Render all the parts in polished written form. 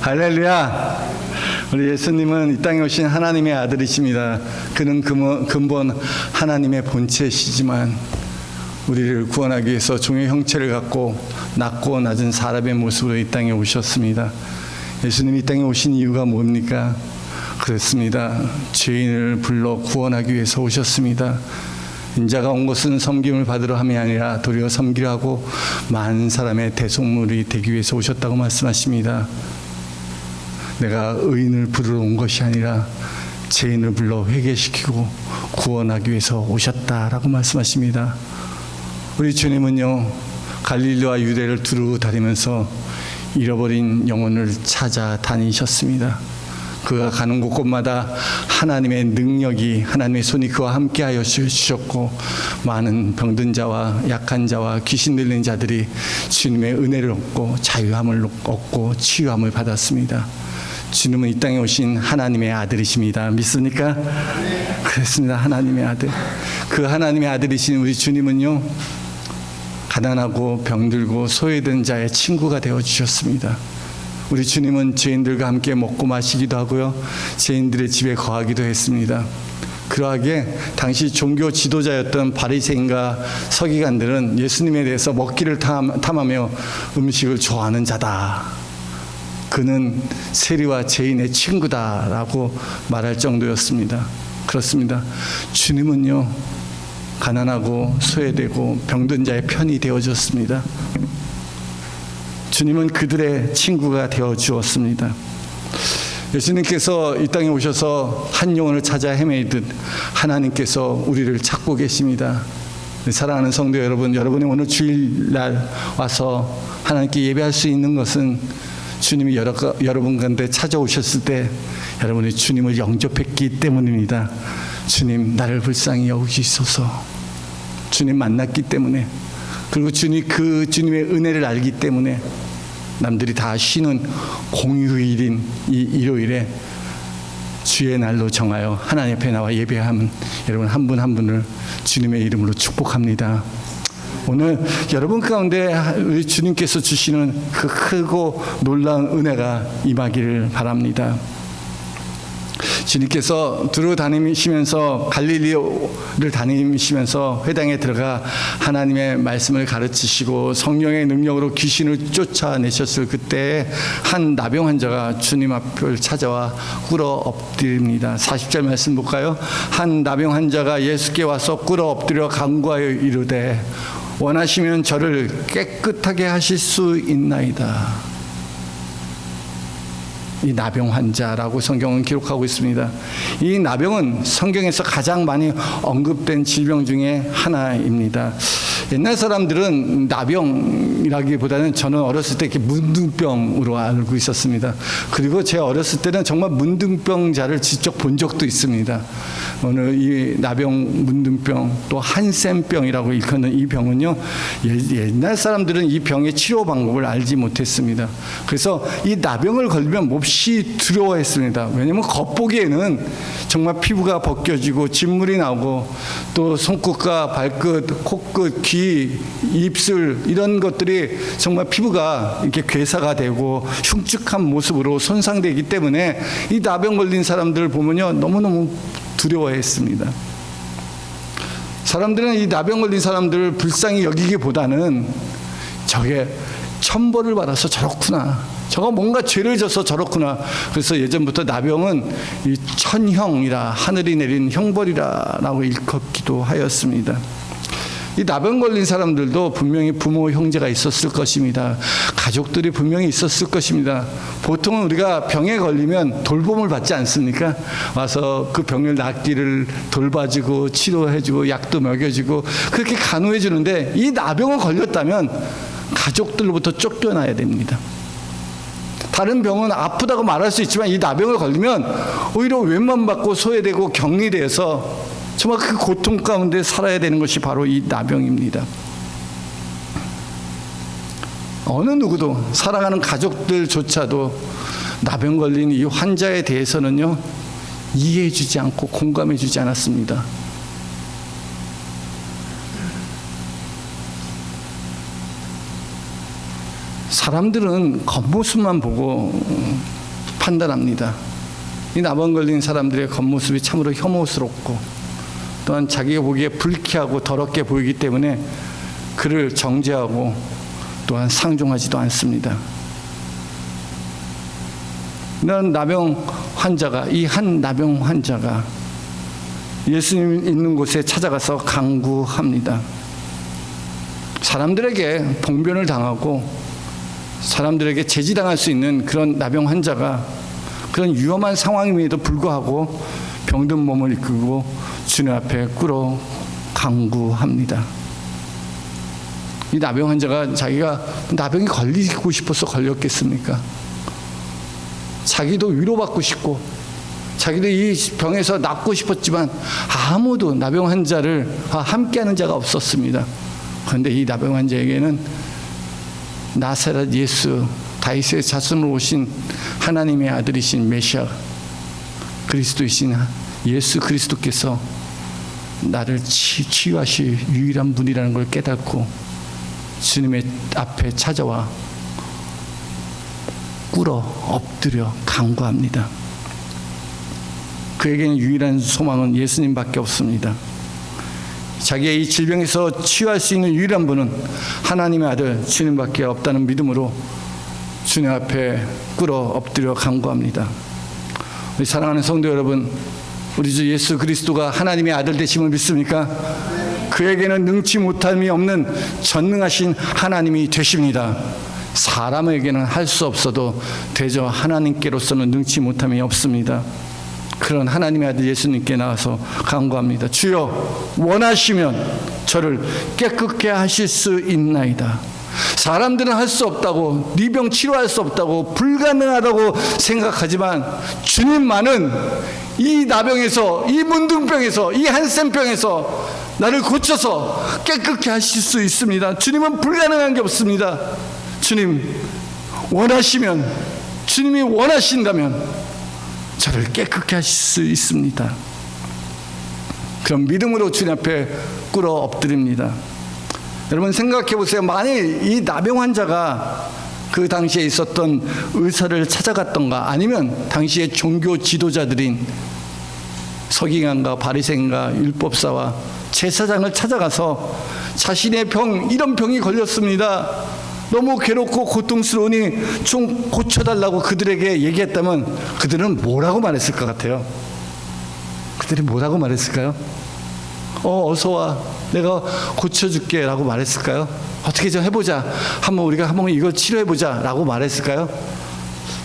할렐루야! 우리 예수님은 이 땅에 오신 하나님의 아들이십니다. 그는 근본 하나님의 본체시지만 우리를 구원하기 위해서 종의 형체를 갖고 낮고 낮은 사람의 모습으로 이 땅에 오셨습니다. 예수님이 이 땅에 오신 이유가 뭡니까? 그렇습니다. 죄인을 불러 구원하기 위해서 오셨습니다. 인자가 온 것은 섬김을 받으러 함이 아니라 도리어 섬기려 하고 많은 사람의 대속물이 되기 위해서 오셨다고 말씀하십니다. 내가 의인을 부르러 온 것이 아니라 죄인을 불러 회개시키고 구원하기 위해서 오셨다라고 말씀하십니다. 우리 주님은요, 갈릴리와 유대를 두루 다니면서 잃어버린 영혼을 찾아다니셨습니다. 그가 가는 곳곳마다 하나님의 능력이, 하나님의 손이 그와 함께하여 주셨고, 많은 병든 자와 약한 자와 귀신 들린 자들이 주님의 은혜를 얻고 자유함을 얻고 치유함을 받았습니다. 주님은 이 땅에 오신 하나님의 아들이십니다. 믿습니까? 그렇습니다. 하나님의 아들. 그 하나님의 아들이신 우리 주님은요, 가난하고 병들고 소외된 자의 친구가 되어주셨습니다. 우리 주님은 죄인들과 함께 먹고 마시기도 하고요, 죄인들의 집에 거하기도 했습니다. 그러하게 당시 종교 지도자였던 바리새인과 서기관들은 예수님에 대해서 먹기를 탐하며 음식을 좋아하는 자다, 그는 세리와 죄인의 친구다라고 말할 정도였습니다. 그렇습니다. 주님은요, 가난하고 소외되고 병든 자의 편이 되어줬습니다. 주님은 그들의 친구가 되어 주었습니다. 예수님께서 이 땅에 오셔서 한 영혼을 찾아 헤매이듯 하나님께서 우리를 찾고 계십니다. 사랑하는 성도 여러분, 여러분이 오늘 주일날 와서 하나님께 예배할 수 있는 것은 주님이 여러분 가운데 찾아오셨을 때 여러분이 주님을 영접했기 때문입니다. 주님, 나를 불쌍히 여기시소서. 주님 만났기 때문에, 그리고 주님의 은혜를 알기 때문에 남들이 다 쉬는 공휴일인 이 일요일에 주의 날로 정하여 하나님 앞에 나와 예배하면 여러분 한 분 한 분을 주님의 이름으로 축복합니다. 오늘 여러분 가운데 우리 주님께서 주시는 그 크고 놀라운 은혜가 임하기를 바랍니다. 주님께서 두루 다니시면서 갈릴리를 다니시면서 회당에 들어가 하나님의 말씀을 가르치시고 성령의 능력으로 귀신을 쫓아내셨을 그때 한 나병 환자가 주님 앞을 찾아와 꿇어 엎드립니다. 40절 말씀 볼까요? 한 나병 환자가 예수께 와서 꿇어 엎드려 간구하여 이르되 원하시면 저를 깨끗하게 하실 수 있나이다. 이 나병 환자라고 성경은 기록하고 있습니다. 이 나병은 성경에서 가장 많이 언급된 질병 중에 하나입니다. 옛날 사람들은 나병이라기보다는 저는 어렸을 때 이렇게 문둥병으로 알고 있었습니다. 그리고 제 어렸을 때는 정말 문둥병자를 직접 본 적도 있습니다. 오늘 이 나병, 문둥병, 또 한센병이라고 일컫는 이 병은요, 옛날 사람들은 이 병의 치료 방법을 알지 못했습니다. 그래서 이 나병을 걸리면 몹시 두려워했습니다. 왜냐하면 겉보기에는 정말 피부가 벗겨지고 진물이 나오고 또 손끝과 발끝, 코끝, 귀, 입술 이런 것들이 정말 피부가 이렇게 괴사가 되고 흉측한 모습으로 손상되기 때문에 이 나병 걸린 사람들을 보면요, 너무너무 두려워했습니다. 사람들은 이 나병 걸린 사람들을 불쌍히 여기기보다는 저게 천벌을 받아서 저렇구나, 저거 뭔가 죄를 져서 저렇구나. 그래서 예전부터 나병은 이 천형이라, 하늘이 내린 형벌이라라고 일컫기도 하였습니다. 이 나병 걸린 사람들도 분명히 부모, 형제가 있었을 것입니다. 가족들이 분명히 있었을 것입니다. 보통은 우리가 병에 걸리면 돌봄을 받지 않습니까? 와서 그 병을 낫기를 돌봐주고 치료해주고 약도 먹여주고 그렇게 간호해주는데, 이 나병을 걸렸다면 가족들로부터 쫓겨나야 됩니다. 다른 병은 아프다고 말할 수 있지만 이 나병을 걸리면 오히려 외면받고 소외되고 격리돼서 정말 그 고통 가운데 살아야 되는 것이 바로 이 나병입니다. 어느 누구도, 사랑하는 가족들조차도 나병 걸린 이 환자에 대해서는요, 이해해주지 않고 공감해주지 않았습니다. 사람들은 겉모습만 보고 판단합니다. 이 나병 걸린 사람들의 겉모습이 참으로 혐오스럽고 또한 자기가 보기에 불쾌하고 더럽게 보이기 때문에 그를 정죄하고 또한 상종하지도 않습니다. 이런 나병 환자가, 이 한 나병 환자가 예수님 있는 곳에 찾아가서 간구합니다. 사람들에게 봉변을 당하고 사람들에게 제지당할 수 있는 그런 나병 환자가 그런 위험한 상황임에도 불구하고 병든 몸을 이끌고 주님 앞에 꿇어 간구합니다. 이 나병 환자가 자기가 나병이 걸리고 싶어서 걸렸겠습니까? 자기도 위로받고 싶고 자기도 이 병에서 낫고 싶었지만 아무도 나병 환자를 함께하는 자가 없었습니다. 그런데 이 나병 환자에게는 나사렛 예수, 다윗의 자손으로 오신 하나님의 아들이신 메시아 그리스도이신 예수 그리스도께서 나를 치유하실 유일한 분이라는 걸 깨닫고 주님의 앞에 찾아와 꿇어 엎드려 간구합니다. 그에게는 유일한 소망은 예수님밖에 없습니다. 자기의 이 질병에서 치유할 수 있는 유일한 분은 하나님의 아들 주님밖에 없다는 믿음으로 주님 앞에 꿇어 엎드려 간구합니다. 우리 사랑하는 성도 여러분, 우리 주 예수 그리스도가 하나님의 아들 되심을 믿습니까? 그에게는 능치 못함이 없는 전능하신 하나님이 되십니다. 사람에게는 할 수 없어도 대저 하나님께로서는 능치 못함이 없습니다. 그런 하나님의 아들 예수님께 나와서 간구합니다. 주여, 원하시면 저를 깨끗게 하실 수 있나이다. 사람들은 할 수 없다고, 네 병 치료할 수 없다고, 불가능하다고 생각하지만 주님만은 이 나병에서, 이 문둥병에서, 이 한센병에서 나를 고쳐서 깨끗게 하실 수 있습니다. 주님은 불가능한 게 없습니다. 주님 원하시면, 주님이 원하신다면 저를 깨끗게 하실 수 있습니다. 그럼 믿음으로 주님 앞에 꿇어 엎드립니다. 여러분 생각해 보세요. 만일 이 나병 환자가 그 당시에 있었던 의사를 찾아갔던가, 아니면 당시의 종교 지도자들인 서기관과 바리새인과 율법사와 제사장을 찾아가서 자신의 병, 이런 병이 걸렸습니다, 너무 괴롭고 고통스러우니 좀 고쳐달라고 그들에게 얘기했다면 그들은 뭐라고 말했을 것 같아요? 그들이 뭐라고 말했을까요? 어서 와, 내가 고쳐줄게 라고 말했을까요? 어떻게 좀 해보자, 우리가 한번 이걸 치료해보자 라고 말했을까요?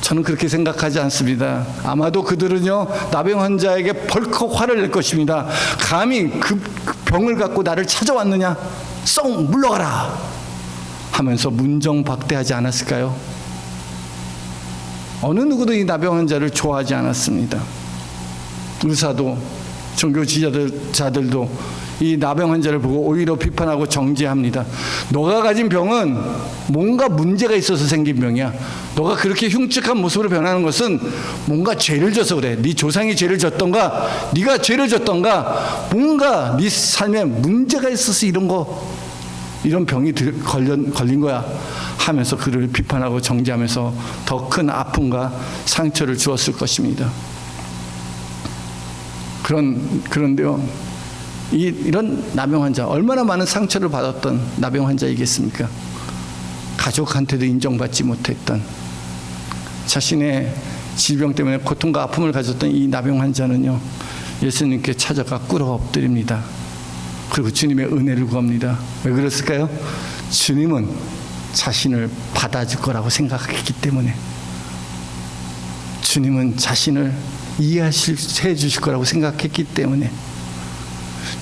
저는 그렇게 생각하지 않습니다. 아마도 그들은요, 나병 환자에게 벌컥 화를 낼 것입니다. 감히 그 병을 갖고 나를 찾아왔느냐, 썩 물러가라 하면서 문정박대하지 않았을까요? 어느 누구도 이 나병 환자를 좋아하지 않았습니다. 의사도 종교 지도자들도 이 나병 환자를 보고 오히려 비판하고 정죄합니다. 너가 가진 병은 뭔가 문제가 있어서 생긴 병이야. 너가 그렇게 흉측한 모습으로 변하는 것은 뭔가 죄를 져서 그래. 네 조상이 죄를 졌던가, 네가 죄를 졌던가, 뭔가 네 삶에 문제가 있어서 이런 병이 걸린 거야 하면서 그를 비판하고 정죄하면서 더 큰 아픔과 상처를 주었을 것입니다. 그런데요, 이런 나병 환자, 얼마나 많은 상처를 받았던 나병 환자이겠습니까? 가족한테도 인정받지 못했던, 자신의 질병 때문에 고통과 아픔을 가졌던 이 나병 환자는요, 예수님께 찾아가 꿇어 엎드립니다. 그리고 주님의 은혜를 구합니다. 왜 그랬을까요? 주님은 자신을 받아줄 거라고 생각했기 때문에, 주님은 자신을 이해해 주실 거라고 생각했기 때문에,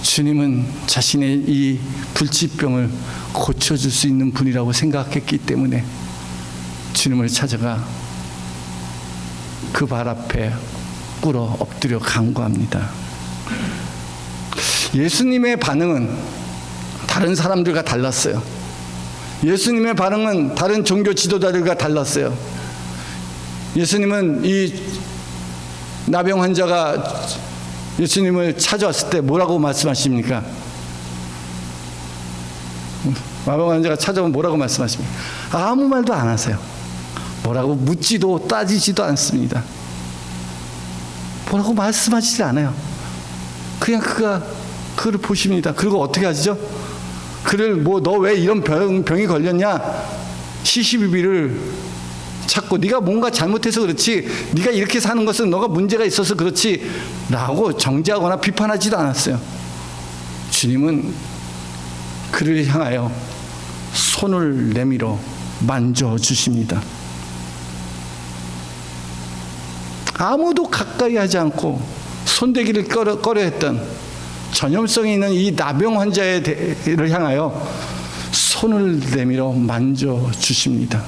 주님은 자신의 이 불치병을 고쳐줄 수 있는 분이라고 생각했기 때문에 주님을 찾아가 그 발 앞에 꿇어 엎드려 간구합니다. 예수님의 반응은 다른 사람들과 달랐어요. 예수님의 반응은 다른 종교 지도자들과 달랐어요. 예수님은 이 나병 환자가 예수님을 찾아왔을 때 뭐라고 말씀하십니까? 마병 환자가 찾아오면 뭐라고 말씀하십니까? 아무 말도 안 하세요. 뭐라고 묻지도 따지지도 않습니다. 뭐라고 말씀하시지 않아요. 그냥 그를 보십니다. 그리고 어떻게 하시죠? 그를 너 왜 이런 병이 걸렸냐? 시시비비를 찾고 네가 뭔가 잘못해서 그렇지, 네가 이렇게 사는 것은 너가 문제가 있어서 그렇지 라고 정죄하거나 비판하지도 않았어요. 주님은 그를 향하여 손을 내밀어 만져주십니다. 아무도 가까이 하지 않고 손대기를 꺼려했던 전염성이 있는 이 나병 환자를 향하여 손을 내밀어 만져주십니다.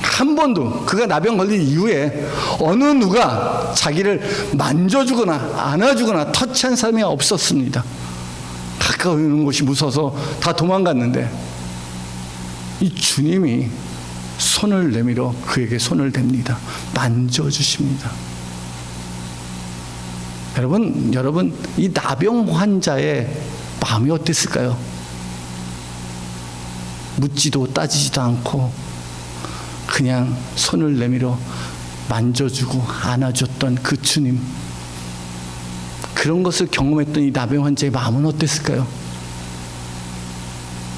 한 번도 그가 나병 걸린 이후에 어느 누가 자기를 만져주거나 안아주거나 터치한 사람이 없었습니다. 가까이 오는 곳이 무서워서 다 도망갔는데 이 주님이 손을 내밀어 그에게 손을 댑니다. 만져주십니다. 여러분 이 나병 환자의 마음이 어땠을까요? 묻지도 따지지도 않고 그냥 손을 내밀어 만져주고 안아줬던 그 주님, 그런 것을 경험했던 이 나병 환자의 마음은 어땠을까요?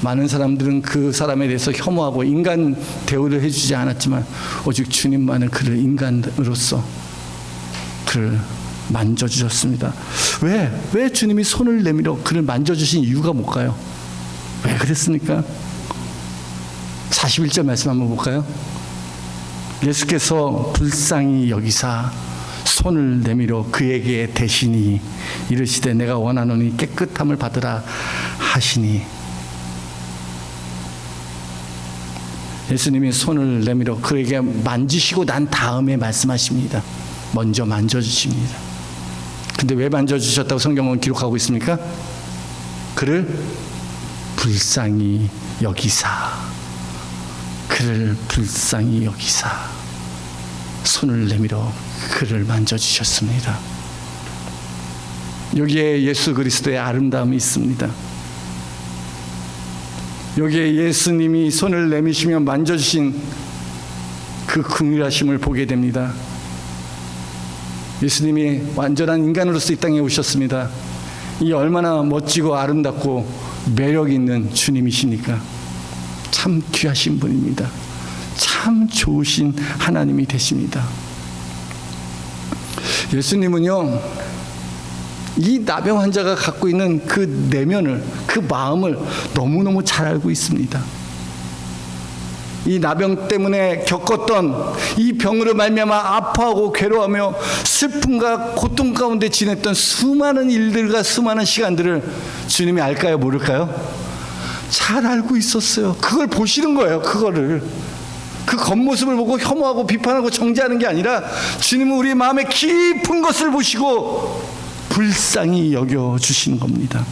많은 사람들은 그 사람에 대해서 혐오하고 인간 대우를 해주지 않았지만 오직 주님만은 그를 인간으로서 그를 만져주셨습니다. 왜 주님이 손을 내밀어 그를 만져주신 이유가 뭘까요? 왜 그랬습니까? 41절 말씀 한번 볼까요? 예수께서 불쌍히 여기사 손을 내밀어 그에게 대시니 이르시되 내가 원하노니 깨끗함을 받으라 하시니. 예수님이 손을 내밀어 그에게 만지시고 난 다음에 말씀하십니다. 먼저 만져주십니다. 근데 왜 만져주셨다고 성경은 기록하고 있습니까? 그를 불쌍히 여기사, 그를 불쌍히 여기사 손을 내밀어 그를 만져주셨습니다. 여기에 예수 그리스도의 아름다움이 있습니다. 여기에 예수님이 손을 내미시며 만져주신 그 긍휼하심을 보게 됩니다. 예수님이 완전한 인간으로서 이 땅에 오셨습니다. 이 얼마나 멋지고 아름답고 매력 있는 주님이시니까. 참 귀하신 분입니다. 참 좋으신 하나님이 되십니다. 예수님은요, 이 나병 환자가 갖고 있는 그 내면을, 그 마음을 너무너무 잘 알고 있습니다. 이 나병 때문에 겪었던 이 병으로 말미암아 아파하고 괴로워하며 슬픔과 고통 가운데 지냈던 수많은 일들과 수많은 시간들을 주님이 알까요? 모를까요? 잘 알고 있었어요. 그걸 보시는 거예요. 그거를. 그 겉모습을 보고 혐오하고 비판하고 정죄하는 게 아니라 주님은 우리의 마음의 깊은 것을 보시고 불쌍히 여겨주시는 겁니다.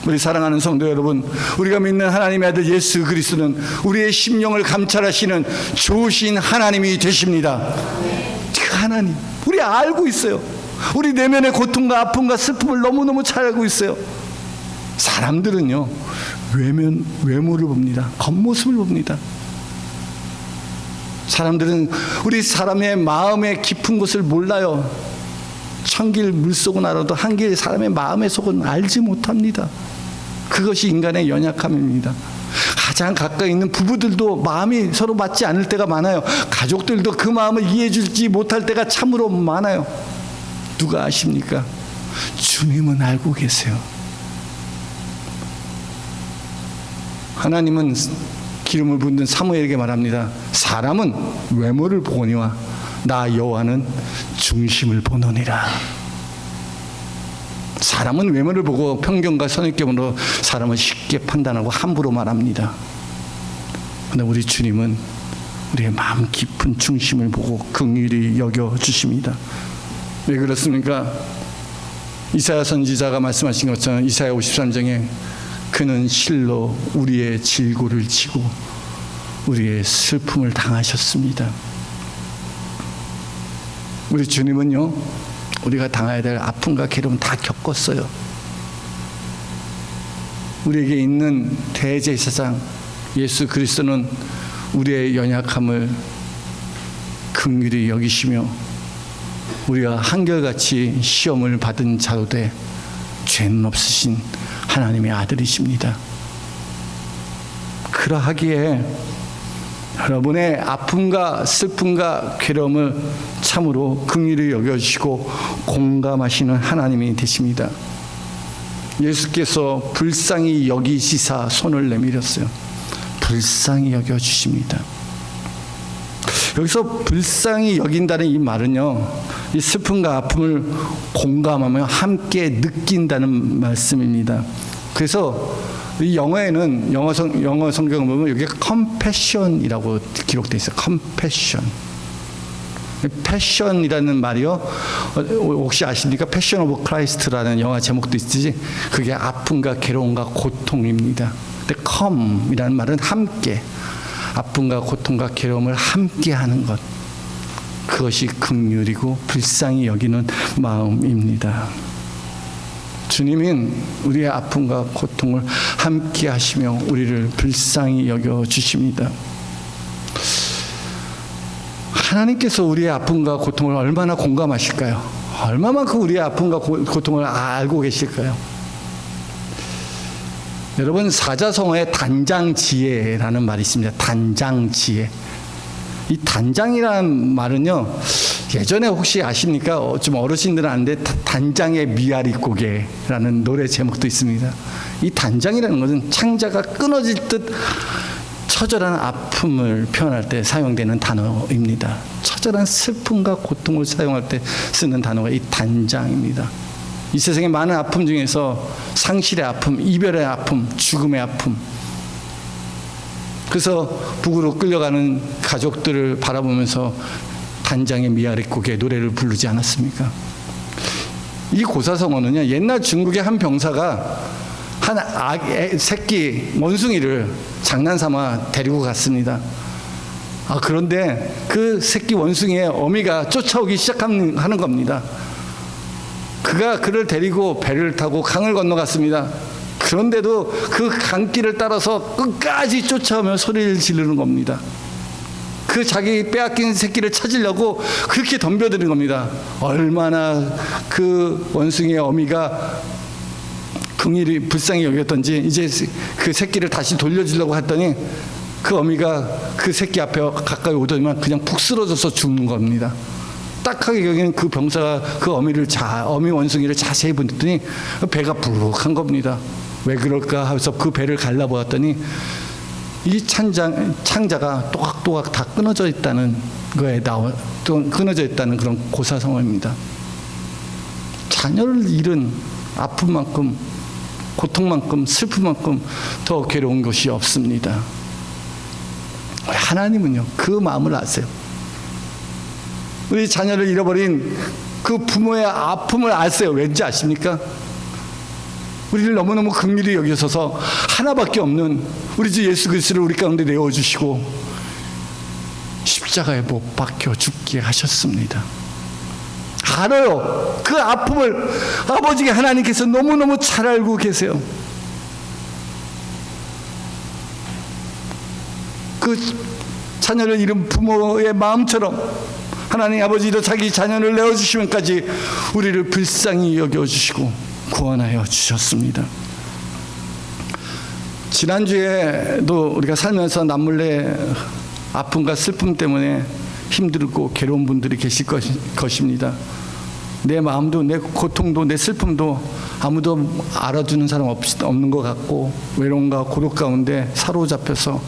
우리 사랑하는 성도 여러분, 우리가 믿는 하나님의 아들 예수 그리스도는 우리의 심령을 감찰하시는 좋으신 하나님이 되십니다. 그 하나님, 우리 알고 있어요. 우리 내면의 고통과 아픔과 슬픔을 너무너무 잘 알고 있어요. 사람들은요, 외모를 봅니다. 겉모습을 봅니다. 사람들은 우리 사람의 마음의 깊은 곳을 몰라요. 천길 물속은 알아도 한길 사람의 마음의 속은 알지 못합니다. 그것이 인간의 연약함입니다. 가장 가까이 있는 부부들도 마음이 서로 맞지 않을 때가 많아요. 가족들도 그 마음을 이해해 주지 못할 때가 참으로 많아요. 누가 아십니까? 주님은 알고 계세요. 하나님은 기름을 붓는 사무엘에게 말합니다. 사람은 외모를 보거니와 나 여호와는 중심을 보노니라. 사람은 외모를 보고 편견과 선입견으로 사람을 쉽게 판단하고 함부로 말합니다. 그런데 우리 주님은 우리의 마음 깊은 중심을 보고 긍휼히 여겨주십니다. 왜 그렇습니까? 이사야 선지자가 말씀하신 것처럼 이사야 53장에 그는 실로 우리의 질고를 지고 우리의 슬픔을 당하셨습니다. 우리 주님은요, 우리가 당해야 될 아픔과 괴로움 다 겪었어요. 우리에게 있는 대제사장 예수 그리스도는 우리의 연약함을 긍휼히 여기시며 우리가 한결같이 시험을 받은 자도 돼 죄는 없으신 하나님의 아들이십니다. 그러하기에 여러분의 아픔과 슬픔과 괴로움을 참으로 긍휼히 여겨주시고 공감하시는 하나님이 되십니다. 예수께서 불쌍히 여기시사 손을 내밀었어요. 불쌍히 여겨주십니다. 여기서 불쌍히 여긴다는 이 말은요, 이 슬픔과 아픔을 공감하며 함께 느낀다는 말씀입니다. 그래서 이 영어에는 영어 성경을 보면 여기에 compassion이라고 기록되어 있어요. compassion. 패션이라는 말이요, 혹시 아십니까? 패션 오브 크라이스트라는 영화 제목도 있지. 그게 아픔과 괴로움과 고통입니다. 근데 come이라는 말은 함께, 아픔과 고통과 괴로움을 함께 하는 것, 그것이 긍휼이고 불쌍히 여기는 마음입니다. 주님은 우리의 아픔과 고통을 함께 하시며 우리를 불쌍히 여겨 주십니다. 하나님께서 우리의 아픔과 고통을 얼마나 공감하실까요? 얼마만큼 우리의 아픔과 고통을 알고 계실까요? 여러분, 사자성어에 단장지혜라는 말이 있습니다. 단장지혜. 이 단장이라는 말은요, 예전에 혹시 아십니까? 좀 어르신들은 아는데 단장의 미아리 고개라는 노래 제목도 있습니다. 이 단장이라는 것은 창자가 끊어질 듯 처절한 아픔을 표현할 때 사용되는 단어입니다. 처절한 슬픔과 고통을 사용할 때 쓰는 단어가 이 단장입니다. 이 세상의 많은 아픔 중에서 상실의 아픔, 이별의 아픔, 죽음의 아픔, 그래서 북으로 끌려가는 가족들을 바라보면서 단장의 미아랫곡의 노래를 부르지 않았습니까? 이 고사성어는요, 옛날 중국의 한 병사가 한 새끼 원숭이를 장난삼아 데리고 갔습니다. 그런데 그 새끼 원숭이의 어미가 쫓아오기 시작하는 겁니다. 그가 그를 데리고 배를 타고 강을 건너갔습니다. 그런데도 그 강길을 따라서 끝까지 쫓아오며 소리를 지르는 겁니다. 그 자기 빼앗긴 새끼를 찾으려고 그렇게 덤벼드는 겁니다. 얼마나 그 원숭이의 어미가 긍휼히 불쌍히 여겼던지 이제 그 새끼를 다시 돌려주려고 했더니 그 어미가 그 새끼 앞에 가까이 오더니만 그냥 푹 쓰러져서 죽는 겁니다. 딱하게 여기는 그 병사가 그 어미 원숭이를 자세히 보더니 배가 부룩한 겁니다. 왜 그럴까 해서 그 배를 갈라보았더니 이 창자가 또각또각 다 끊어져 있다는 거에 끊어져 있다는 그런 고사성어입니다. 자녀를 잃은 아픔만큼, 고통만큼, 슬픔만큼 더 괴로운 것이 없습니다. 하나님은요, 그 마음을 아세요. 우리 자녀를 잃어버린 그 부모의 아픔을 아세요. 왠지 아십니까? 우리를 너무너무 긍휼히 여기셔서 하나밖에 없는 우리 주 예수 그리스도를 우리 가운데 내어주시고 십자가에 못 박혀 죽게 하셨습니다. 알아요. 그 아픔을 아버지 하나님께서 너무너무 잘 알고 계세요. 그 자녀를 잃은 부모의 마음처럼 하나님 아버지도 자기 자녀를 내어주시면까지 우리를 불쌍히 여겨주시고 구원하여 주셨습니다. 지난주에도 우리가 살면서 남몰래 아픔과 슬픔 때문에 힘들고 괴로운 분들이 계실 것입니다. 내 마음도, 내 고통도, 내 슬픔도 아무도 알아주는 사람 없는 것 같고 외로움과 고독 가운데 사로잡혀서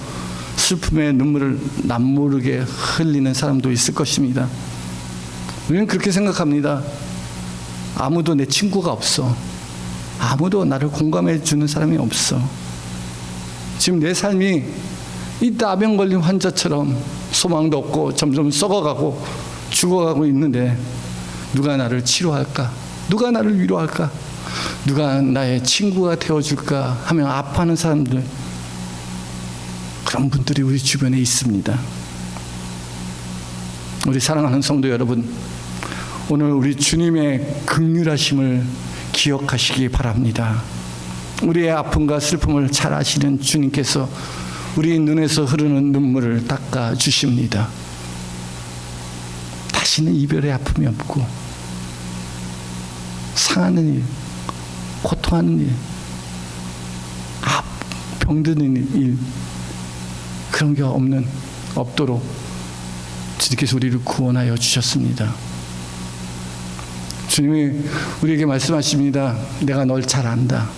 슬픔의 눈물을 남모르게 흘리는 사람도 있을 것입니다. 우리는 그렇게 생각합니다. 아무도 내 친구가 없어. 아무도 나를 공감해 주는 사람이 없어. 지금 내 삶이 이 나병 걸린 환자처럼 소망도 없고 점점 썩어가고 죽어가고 있는데 누가 나를 치료할까? 누가 나를 위로할까? 누가 나의 친구가 되어줄까 하며 아파하는 사람들, 그런 분들이 우리 주변에 있습니다. 우리 사랑하는 성도 여러분, 오늘 우리 주님의 긍휼하심을 기억하시기 바랍니다. 우리의 아픔과 슬픔을 잘 아시는 주님께서 우리 눈에서 흐르는 눈물을 닦아 주십니다. 다시는 이별의 아픔이 없고 상하는 일, 고통하는 일, 병드는 일, 그런 게 없도록 주님께서 우리를 구원하여 주셨습니다. 주님이 우리에게 말씀하십니다. 내가 널 잘 안다.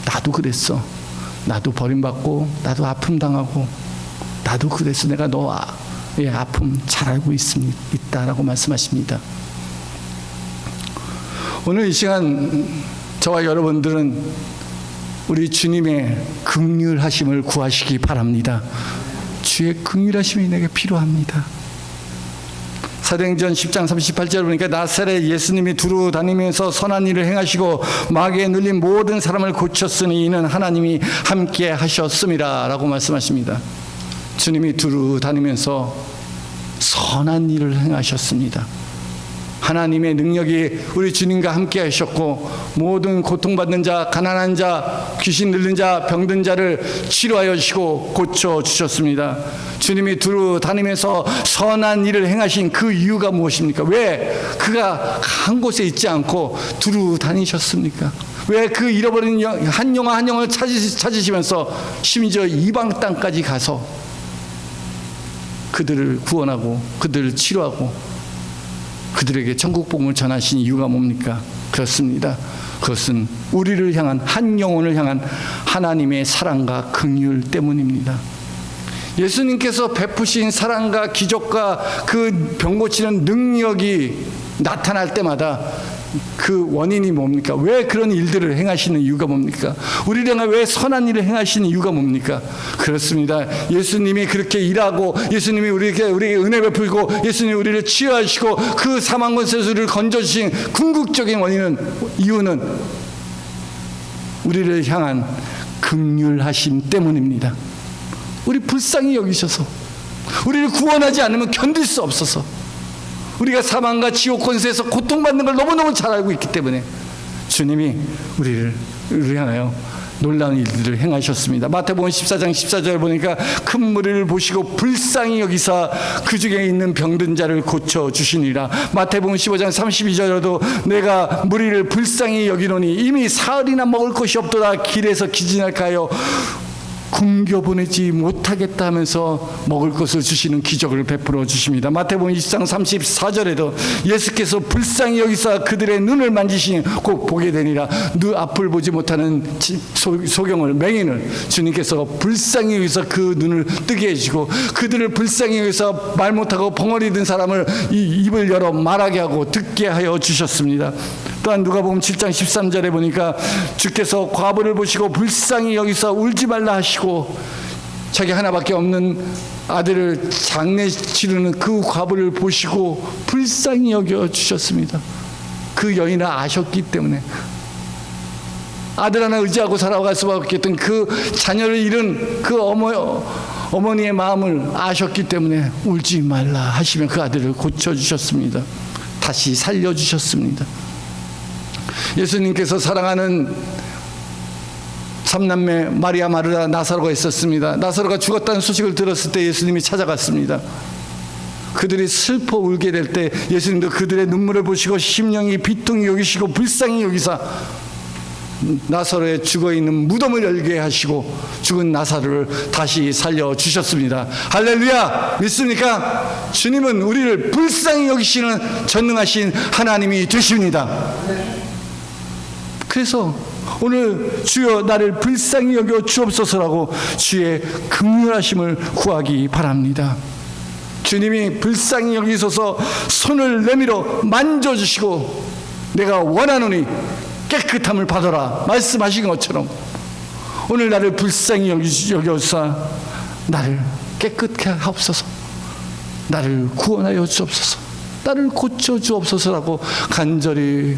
나도 그랬어. 나도 버림받고 나도 아픔 당하고 나도 그랬어. 내가 너의 아픔 잘 알고 있다라고 말씀하십니다. 오늘 이 시간 저와 여러분들은 우리 주님의 긍휼하심을 구하시기 바랍니다. 주의 긍휼하심이 내게 필요합니다. 사도행전 10장 38절 보니까 나사렛 예수님이 두루 다니면서 선한 일을 행하시고 마귀에 눌린 모든 사람을 고쳤으니 이는 하나님이 함께 하셨음이라 라고 말씀하십니다. 주님이 두루 다니면서 선한 일을 행하셨습니다. 하나님의 능력이 우리 주님과 함께 하셨고 모든 고통받는 자, 가난한 자, 귀신 들린 자, 병든 자를 치료하여 주시고 고쳐주셨습니다. 주님이 두루 다니면서 선한 일을 행하신 그 이유가 무엇입니까? 왜 그가 한 곳에 있지 않고 두루 다니셨습니까? 왜 그 잃어버린 한 영혼 한 영혼을 찾으시면서 심지어 이방 땅까지 가서 그들을 구원하고 그들을 치료하고 그들에게 천국 복음을 전하신 이유가 뭡니까? 그렇습니다. 그것은 우리를 향한, 한 영혼을 향한 하나님의 사랑과 긍휼 때문입니다. 예수님께서 베푸신 사랑과 기적과 그 병 고치는 능력이 나타날 때마다 그 원인이 뭡니까? 왜 그런 일들을 행하시는 이유가 뭡니까? 우리를 향해 왜 선한 일을 행하시는 이유가 뭡니까? 그렇습니다. 예수님이 그렇게 일하고 예수님이 우리에게 은혜 베풀고 예수님이 우리를 치유하시고 그 사망 권세에서 우리를 건져주신 궁극적인 이유는 우리를 향한 긍휼하심 때문입니다. 우리 불쌍히 여기셔서 우리를 구원하지 않으면 견딜 수 없어서 우리가 사망과 지옥 권세에서 고통받는 걸 너무너무 잘 알고 있기 때문에 주님이 우리를 향하여 놀라운 일들을 행하셨습니다. 마태복음 14장 14절 보니까 큰 무리를 보시고 불쌍히 여기사 그 중에 있는 병든 자를 고쳐주시니라. 마태복음 15장 32절에도 내가 무리를 불쌍히 여기노니 이미 사흘이나 먹을 것이 없도다 길에서 기진할까 하여 굶겨 보내지 못하겠다 하면서 먹을 것을 주시는 기적을 베풀어 주십니다. 마태복음 20장 34절에도 예수께서 불쌍히 여기사 그들의 눈을 만지시니 곧 보게 되니라. 눈 앞을 보지 못하는 소경을 맹인을 주님께서 불쌍히 여기사 그 눈을 뜨게 해주시고 그들을 불쌍히 여기사 말 못하고 벙어리 든 사람을 입을 열어 말하게 하고 듣게 하여 주셨습니다. 또한 누가복음 7장 13절에 보니까 주께서 과부를 보시고 불쌍히 여기서 울지 말라 하시고 자기 하나밖에 없는 아들을 장례 치르는 그 과부를 보시고 불쌍히 여겨 주셨습니다. 그 여인을 아셨기 때문에 아들 하나 의지하고 살아갈 수밖에 없던 그 자녀를 잃은 그 어머니의 마음을 아셨기 때문에 울지 말라 하시면 그 아들을 고쳐주셨습니다. 다시 살려주셨습니다. 예수님께서 사랑하는 삼남매 마리아, 마르다, 나사로가 있었습니다. 나사로가 죽었다는 소식을 들었을 때 예수님이 찾아갔습니다. 그들이 슬퍼 울게 될 때 예수님도 그들의 눈물을 보시고 심령이 비통히 여기시고 불쌍히 여기사 나사로의 죽어있는 무덤을 열게 하시고 죽은 나사로를 다시 살려주셨습니다. 할렐루야! 믿습니까? 주님은 우리를 불쌍히 여기시는 전능하신 하나님이 되십니다. 그래서 오늘 주여 나를 불쌍히 여겨 주옵소서라고 주의 긍휼하심을 구하기 바랍니다. 주님이 불쌍히 여기소서 손을 내밀어 만져주시고 내가 원하노니 깨끗함을 받아라 말씀하신 것처럼 오늘 나를 불쌍히 여겨서 나를 깨끗하게 하옵소서, 나를 구원하여 주옵소서, 나를 고쳐 주옵소서라고 간절히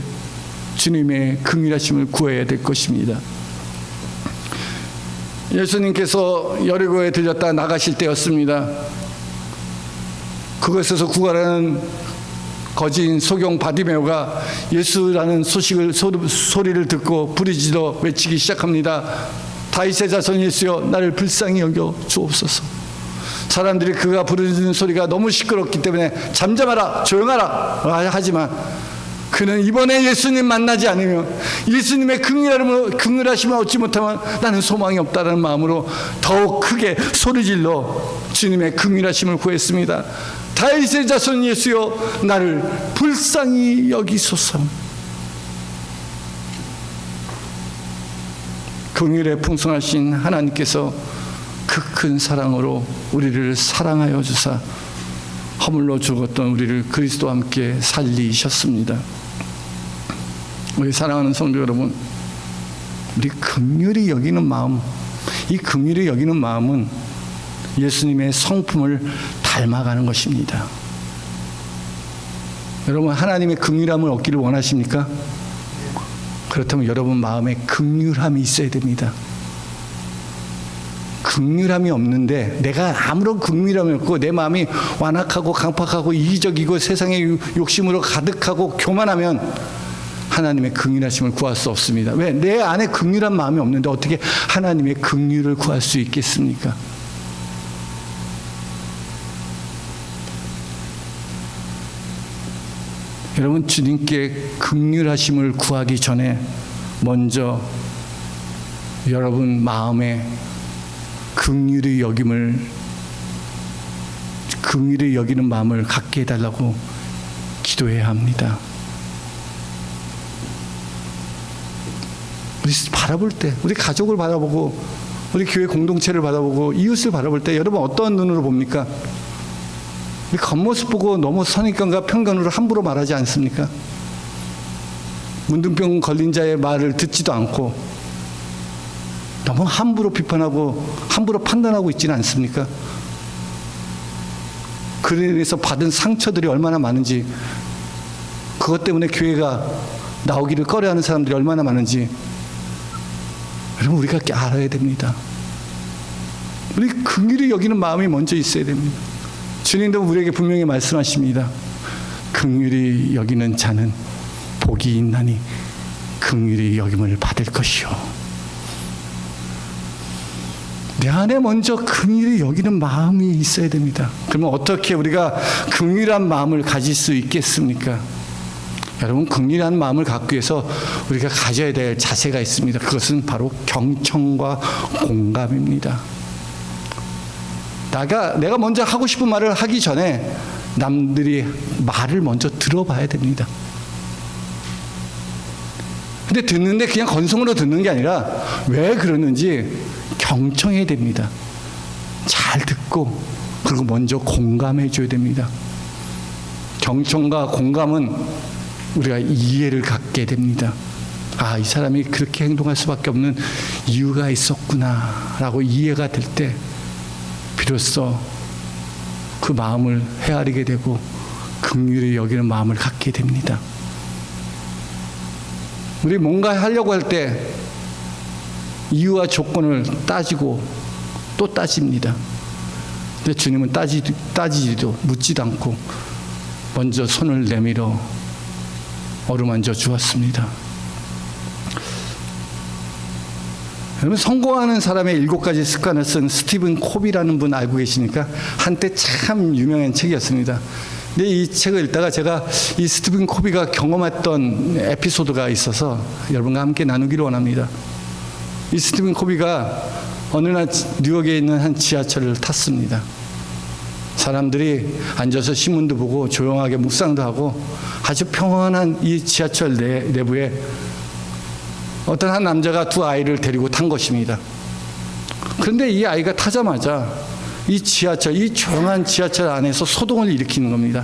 주님의 긍휼하심을 구해야 될 것입니다. 예수님께서 여리고에 들렸다 나가실 때였습니다. 그것에서 구하라는 거진 소경 바디메오가 예수라는 소리를 듣고 부르짖어 외치기 시작합니다. 다윗의 자손 예수여, 나를 불쌍히 여겨 주옵소서. 사람들이 그가 부르짖는 소리가 너무 시끄럽기 때문에 잠잠하라, 조용하라 하지만 그는 이번에 예수님 만나지 않으면, 예수님의 긍휼하심을 얻지 못하면 나는 소망이 없다는 마음으로 더욱 크게 소리질러 주님의 긍휼하심을 구했습니다. 다윗의 자손 예수여, 나를 불쌍히 여기소서. 긍휼에 풍성하신 하나님께서 그 큰 사랑으로 우리를 사랑하여 주사 허물로 죽었던 우리를 그리스도와 함께 살리셨습니다. 우리 사랑하는 성도 여러분, 우리 긍휼히 여기는 마음, 이 긍휼히 여기는 마음은 예수님의 성품을 닮아가는 것입니다. 여러분, 하나님의 긍휼함을 얻기를 원하십니까? 그렇다면 여러분 마음에 긍휼함이 있어야 됩니다. 긍휼함이 없는데, 내가 아무런 긍휼함이 없고 내 마음이 완악하고 강팍하고 이기적이고 세상의 욕심으로 가득하고 교만하면 하나님의 긍휼하심을 구할 수 없습니다. 왜? 내 안에 긍휼한 마음이 없는데 어떻게 하나님의 긍휼을 구할 수 있겠습니까? 여러분, 주님께 긍휼하심을 구하기 전에 먼저 여러분 마음에 긍휼히 여기는 마음을 갖게 해달라고 기도해야 합니다. 우리 바라볼 때, 우리 가족을 바라보고 우리 교회 공동체를 바라보고 이웃을 바라볼 때 여러분 어떤 눈으로 봅니까? 우리 겉모습 보고 너무 선입견과 편견으로 함부로 말하지 않습니까? 문둥병 걸린 자의 말을 듣지도 않고 너무 함부로 비판하고 함부로 판단하고 있지는 않습니까? 그로 인해서 받은 상처들이 얼마나 많은지, 그것 때문에 교회가 나오기를 꺼려하는 사람들이 얼마나 많은지 여러분 우리가 알아야 됩니다. 우리 긍휼히 여기는 마음이 먼저 있어야 됩니다. 주님도 우리에게 분명히 말씀하십니다. 긍휼히 여기는 자는 복이 있나니 긍휼히 여김을 받을 것이요. 내 안에 먼저 긍휼히 여기는 마음이 있어야 됩니다. 그러면 어떻게 우리가 긍휼한 마음을 가질 수 있겠습니까? 여러분, 긍휼한 마음을 갖기 위해서 우리가 가져야 될 자세가 있습니다. 그것은 바로 경청과 공감입니다. 내가 먼저 하고 싶은 말을 하기 전에 남들이 말을 먼저 들어봐야 됩니다. 근데 듣는데 그냥 건성으로 듣는 게 아니라 왜 그러는지 경청해야 됩니다. 잘 듣고 그리고 먼저 공감해 줘야 됩니다. 경청과 공감은 우리가 이해를 갖게 됩니다. 아, 이 사람이 그렇게 행동할 수밖에 없는 이유가 있었구나 라고 이해가 될 때 비로소 그 마음을 헤아리게 되고 긍휼히 여기는 마음을 갖게 됩니다. 우리 뭔가 하려고 할 때 이유와 조건을 따지고 또 따집니다. 근데 주님은 따지지도 묻지도 않고 먼저 손을 내밀어 어루만져 주었습니다. 여러분, 성공하는 사람의 7가지 습관을 쓴 스티븐 코비라는 분 알고 계십니까? 한때 참 유명한 책이었습니다. 근데 이 책을 읽다가 제가 이 스티븐 코비가 경험했던 에피소드가 있어서 여러분과 함께 나누기를 원합니다. 이 스티븐 코비가 어느 날 뉴욕에 있는 한 지하철을 탔습니다. 사람들이 앉아서 신문도 보고 조용하게 묵상도 하고 아주 평온한 이 지하철 내부에 어떤 한 남자가 두 아이를 데리고 탄 것입니다. 그런데 이 아이가 타자마자 이 조용한 지하철 안에서 소동을 일으키는 겁니다.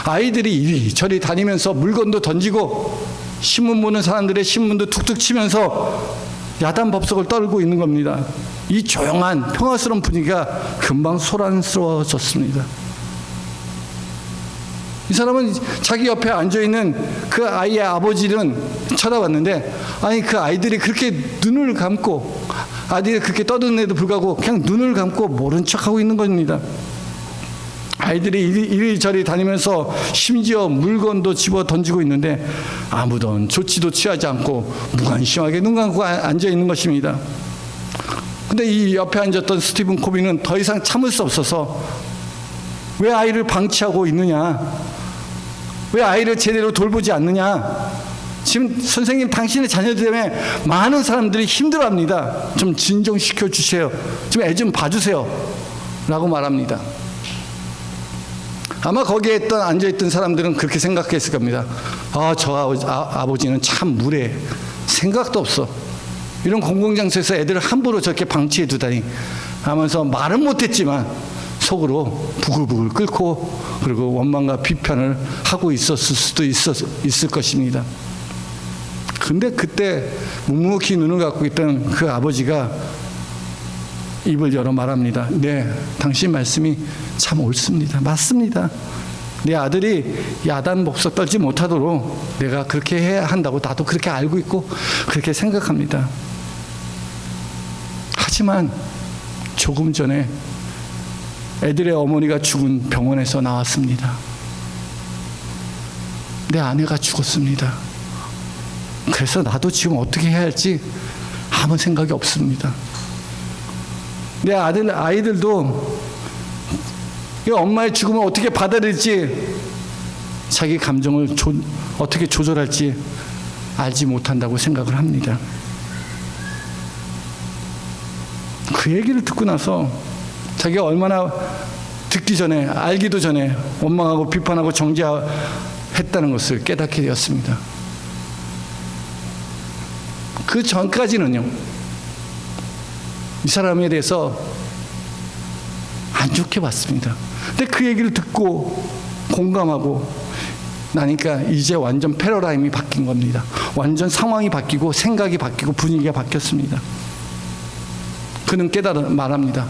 아이들이 이리저리 다니면서 물건도 던지고 신문 보는 사람들의 신문도 툭툭 치면서 야단 법석을 떨고 있는 겁니다. 이 조용한 평화스러운 분위기가 금방 소란스러워졌습니다. 이 사람은 자기 옆에 앉아있는 그 아이의 아버지는 쳐다봤는데, 아니 그 아이들이 그렇게 눈을 감고, 아이들이 그렇게 떠드는데도 불구하고 그냥 눈을 감고 모른 척하고 있는 겁니다. 아이들이 이리저리 다니면서 심지어 물건도 집어 던지고 있는데 아무도 조치도 취하지 않고 무관심하게 눈 감고 앉아 있는 것입니다. 근데 이 옆에 앉았던 스티븐 코비는 더 이상 참을 수 없어서 왜 아이를 방치하고 있느냐? 왜 아이를 제대로 돌보지 않느냐? 지금 선생님 당신의 자녀들 때문에 많은 사람들이 힘들어합니다. 좀 진정시켜 주세요. 좀 애 좀 봐주세요. 라고 말합니다. 아마 거기에 앉아있던 사람들은 그렇게 생각했을 겁니다. 저 아버지는 참 무례해. 생각도 없어. 이런 공공장소에서 애들을 함부로 저렇게 방치해 두다니 하면서 말은 못했지만 속으로 부글부글 끓고 그리고 원망과 비판을 하고 있었을 수도 있을 것입니다. 근데 그때 묵묵히 눈을 감고 있던 그 아버지가 입을 열어 말합니다. 네, 당신 말씀이 참 옳습니다. 맞습니다. 내 아들이 야단 목소 떨지 못하도록 내가 그렇게 해야 한다고 나도 그렇게 알고 있고 그렇게 생각합니다. 하지만 조금 전에 애들의 어머니가 죽은 병원에서 나왔습니다. 내 아내가 죽었습니다. 그래서 나도 지금 어떻게 해야 할지 아무 생각이 없습니다. 내 아이들도 이 엄마의 죽음을 어떻게 받아들일지 자기 감정을 어떻게 조절할지 알지 못한다고 생각을 합니다. 그 얘기를 듣고 나서 자기가 얼마나 듣기 전에 알기도 전에 원망하고 비판하고 정죄했다는 것을 깨닫게 되었습니다. 그 전까지는요, 이 사람에 대해서 안 좋게 봤습니다. 근데 그 얘기를 듣고 공감하고 나니까 이제 완전 패러다임이 바뀐 겁니다. 완전 상황이 바뀌고 생각이 바뀌고 분위기가 바뀌었습니다. 그는 깨달아 말합니다.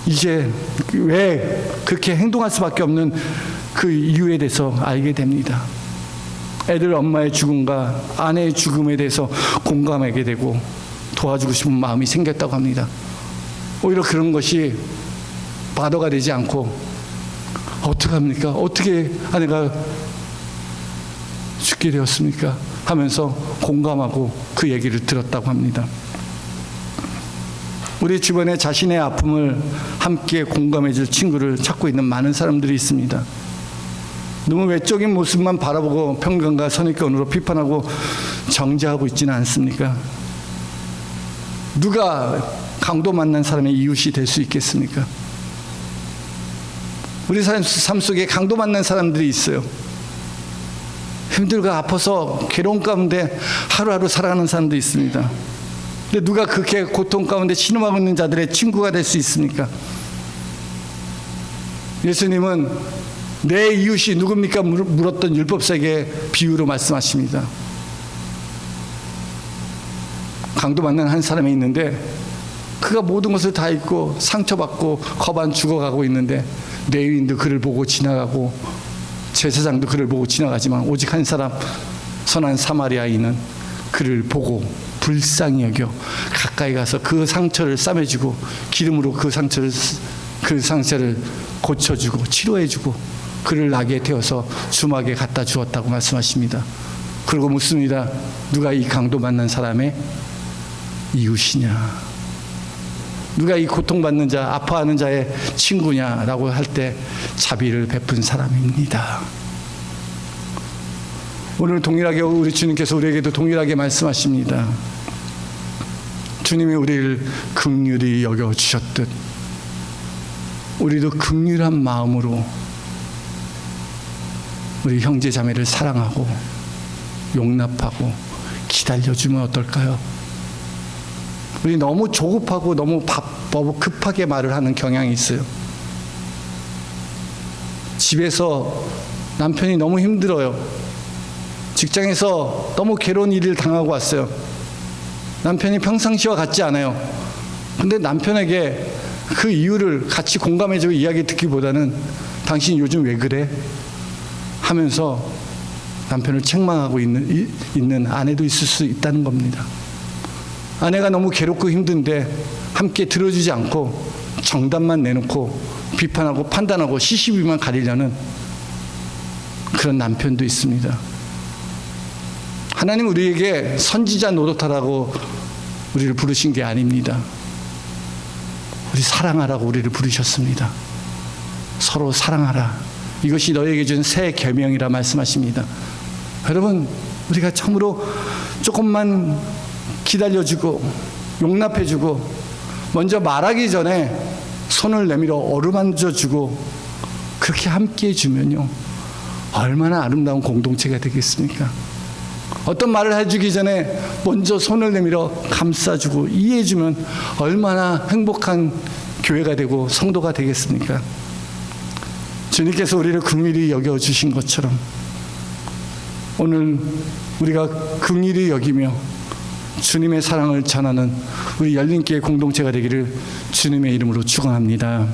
이제 왜 그렇게 행동할 수밖에 없는 그 이유에 대해서 알게 됩니다. 애들 엄마의 죽음과 아내의 죽음에 대해서 공감하게 되고 도와주고 싶은 마음이 생겼다고 합니다. 오히려 그런 것이 바더가 되지 않고 어떡합니까? 어떻게 아내가 죽게 되었습니까? 하면서 공감하고 그 얘기를 들었다고 합니다. 우리 주변에 자신의 아픔을 함께 공감해 줄 친구를 찾고 있는 많은 사람들이 있습니다. 너무 외적인 모습만 바라보고 편견과 선입견으로 비판하고 정죄하고 있지는 않습니까? 누가 강도 만난 사람의 이웃이 될 수 있겠습니까? 우리 삶 속에 강도 만난 사람들이 있어요. 힘들고 아파서 괴로운 가운데 하루하루 살아가는 사람도 있습니다. 근데 누가 그렇게 고통 가운데 신음하고 있는 자들의 친구가 될 수 있습니까? 예수님은 내 이웃이 누굽니까? 물었던 율법사에게 비유로 말씀하십니다. 강도 만난 한 사람이 있는데 그가 모든 것을 다 잃고 상처받고 거반 죽어가고 있는데 레위인도 그를 보고 지나가고 제사장도 그를 보고 지나가지만 오직 한 사람 선한 사마리아인은 그를 보고 불쌍히 여겨 가까이 가서 그 상처를 싸매주고 기름으로 그 상처를 고쳐주고 치료해주고 그를 나게 되어서 주막에 갖다 주었다고 말씀하십니다. 그리고 묻습니다. 누가 이 강도 만난 사람의 이웃이냐? 누가 이 고통받는 자, 아파하는 자의 친구냐라고 할 때 자비를 베푼 사람입니다. 오늘 동일하게 우리 주님께서 우리에게도 동일하게 말씀하십니다. 주님이 우리를 긍휼히 여겨주셨듯 우리도 긍휼한 마음으로 우리 형제 자매를 사랑하고 용납하고 기다려주면 어떨까요? 우리 너무 조급하고 너무 급하게 말을 하는 경향이 있어요. 집에서 남편이 너무 힘들어요. 직장에서 너무 괴로운 일을 당하고 왔어요. 남편이 평상시와 같지 않아요. 근데 남편에게 그 이유를 같이 공감해주고 이야기 듣기보다는 당신 요즘 왜 그래? 하면서 남편을 책망하고 있는 아내도 있을 수 있다는 겁니다. 아내가 너무 괴롭고 힘든데 함께 들어주지 않고 정답만 내놓고 비판하고 판단하고 시시비만 가리려는 그런 남편도 있습니다. 하나님 우리에게 선지자 노릇하라고 우리를 부르신 게 아닙니다. 우리 사랑하라고 우리를 부르셨습니다. 서로 사랑하라. 이것이 너에게 준 새 계명이라 말씀하십니다. 여러분, 우리가 참으로 조금만 기다려주고 용납해주고 먼저 말하기 전에 손을 내밀어 어루만져주고 그렇게 함께 해주면요, 얼마나 아름다운 공동체가 되겠습니까? 어떤 말을 해주기 전에 먼저 손을 내밀어 감싸주고 이해해주면 얼마나 행복한 교회가 되고 성도가 되겠습니까? 주님께서 우리를 긍휼히 여겨주신 것처럼 오늘 우리가 긍휼히 여기며 주님의 사랑을 전하는 우리 열린교회 공동체가 되기를 주님의 이름으로 축원합니다.